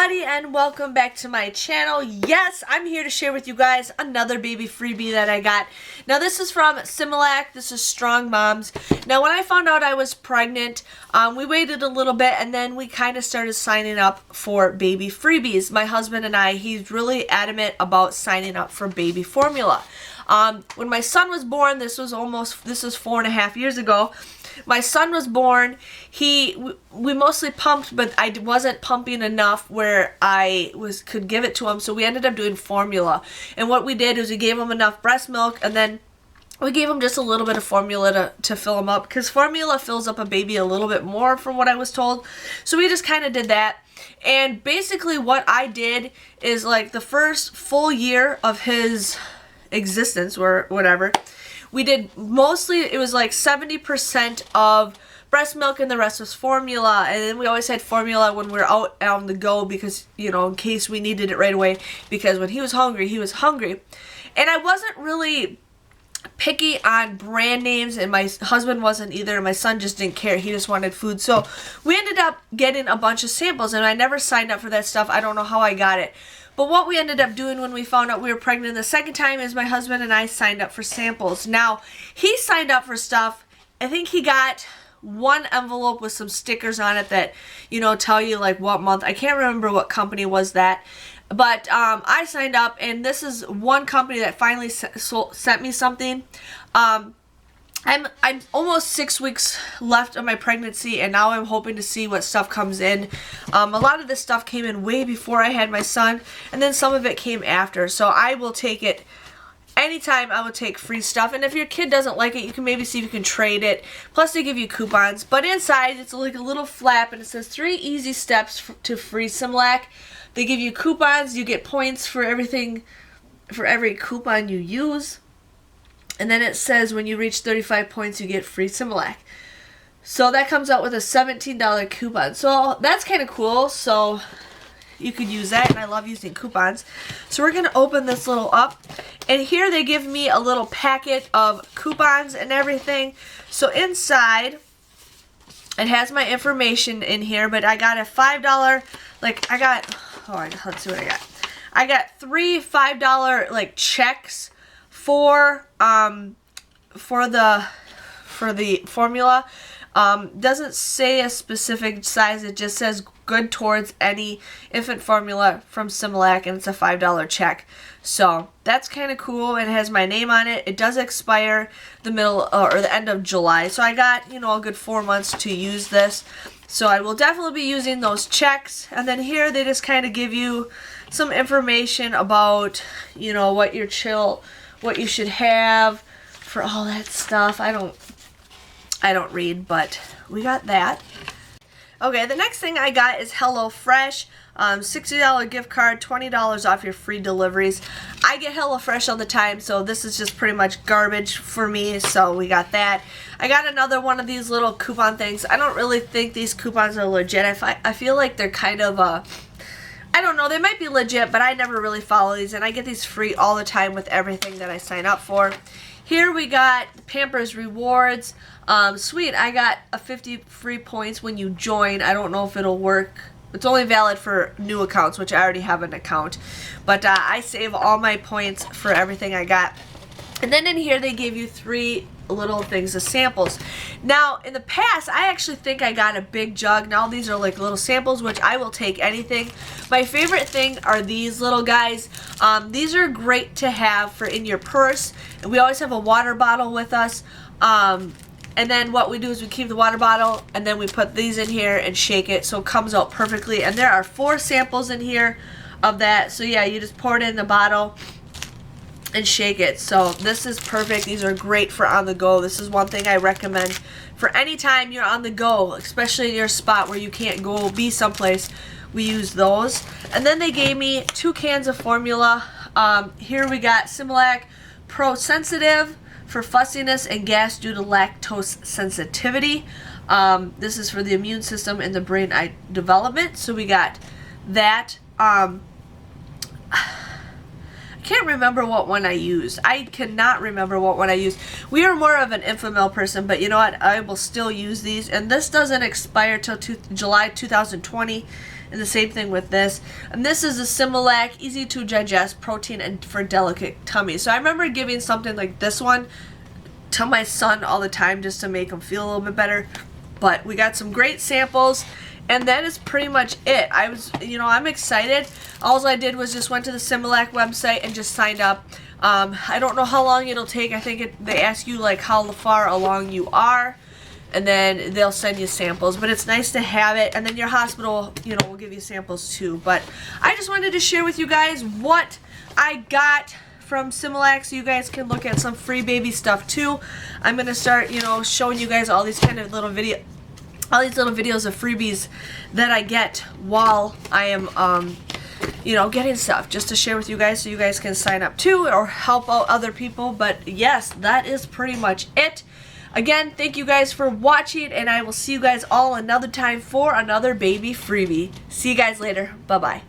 everybody, and welcome back to my channel. Yes, I'm here to share with you guys another baby freebie that I got. Now this is from Similac. This is Strong Moms. Now when I found out I was pregnant, we waited a little bit and then we kind of started signing up for baby freebies. My husband and I, he's really adamant about signing up for baby formula. When my son was born, this was 4.5 years ago. My son was born. We mostly pumped, but I wasn't pumping enough where I could give it to him. So we ended up doing formula. And what we did is we gave him enough breast milk, and then we gave him just a little bit of formula to fill him up, because formula fills up a baby a little bit more from what I was told. So we just kind of did that. And basically what I did is, like, the first full year of his existence or whatever, we did mostly, it was like 70% of breast milk and the rest was formula. And then we always had formula when we were out on the go, because, you know, in case we needed it right away, because when he was hungry, he was hungry. And I wasn't really picky on brand names, and my husband wasn't either. My son just didn't care. He just wanted food. So we ended up getting a bunch of samples, and I never signed up for that stuff. I don't know how I got it. But what we ended up doing when we found out we were pregnant the second time is my husband and I signed up for samples. Now, he signed up for stuff. I think he got one envelope with some stickers on it that, you know, tell you like what month. I can't remember what company was that. But I signed up, and this is one company that finally sent me something. I'm almost 6 weeks left of my pregnancy, and now I'm hoping to see what stuff comes in. A lot of this stuff came in way before I had my son, and then some of it came after. So I will take it anytime. I will take free stuff, and if your kid doesn't like it, you can maybe see if you can trade it. Plus they give you coupons. But inside it's like a little flap, and it says 3 easy steps to free Similac. They give you coupons. You get points for everything, for every coupon you use. And then it says when you reach 35 points, you get free Similac. So that comes out with a $17 coupon. So that's kind of cool. So you could use that, and I love using coupons. So we're going to open this little up. And here they give me a little packet of coupons and everything. So inside, it has my information in here, but I got a $5, like I got, let's see what I got. I got 3 $5 like checks for the formula. Doesn't say a specific size. It just says good towards any infant formula from Similac, and it's a $5 check. So that's kind of cool, and it has my name on it. It does expire the middle or the end of July, so I got, you know, a good 4 months to use this. So I will definitely be using those checks. And then here they just kind of give you some information about, you know, what you should have for all that stuff. I don't read, but we got that. Okay, the next thing I got is HelloFresh. $60 gift card, $20 off your free deliveries. I get HelloFresh all the time, so this is just pretty much garbage for me, so we got that. I got another one of these little coupon things. I don't really think these coupons are legit. I feel like they're kind of, I don't know, they might be legit, but I never really follow these, and I get these free all the time with everything that I sign up for. Here we got Pampers Rewards. Sweet, I got a 50 free points when you join. I don't know if it'll work. It's only valid for new accounts, which I already have an account. But I save all my points for everything I got. And then in here they gave you 3 little things of samples. Now in the past I actually think I got a big jug. Now these are like little samples, which I will take anything. My favorite thing are these little guys. These are great to have for in your purse, and we always have a water bottle with us. And then what we do is we keep the water bottle, and then we put these in here and shake it so it comes out perfectly. And there are 4 samples in here of that. So yeah, you just pour it in the bottle and shake it. So this is perfect. These are great for on the go. This is one thing I recommend for any time you're on the go, especially in your spot where you can't go be someplace. We use those. And then they gave me 2 cans of formula. Here we got Similac Pro Sensitive for fussiness and gas due to lactose sensitivity. This is for the immune system and the brain development. So we got that. I can't remember what one I used. I cannot remember what one I used. We are more of an Infamil person, but you know what? I will still use these. And this doesn't expire till July 2020. And the same thing with this. And this is a Similac, easy to digest protein and for delicate tummy. So I remember giving something like this one to my son all the time just to make him feel a little bit better. But we got some great samples. And that is pretty much it. I'm excited. All I did was just went to the Similac website and just signed up. I don't know how long it'll take. I think they ask you like how far along you are, and then they'll send you samples. But it's nice to have it, and then your hospital, will give you samples too. But I just wanted to share with you guys what I got from Similac so you guys can look at some free baby stuff too. I'm gonna start, showing you guys all these kind of little videos of freebies that I get while I am, getting stuff just to share with you guys so you guys can sign up too or help out other people. But yes, that is pretty much it. Again, thank you guys for watching, and I will see you guys all another time for another baby freebie. See you guys later. Bye-bye.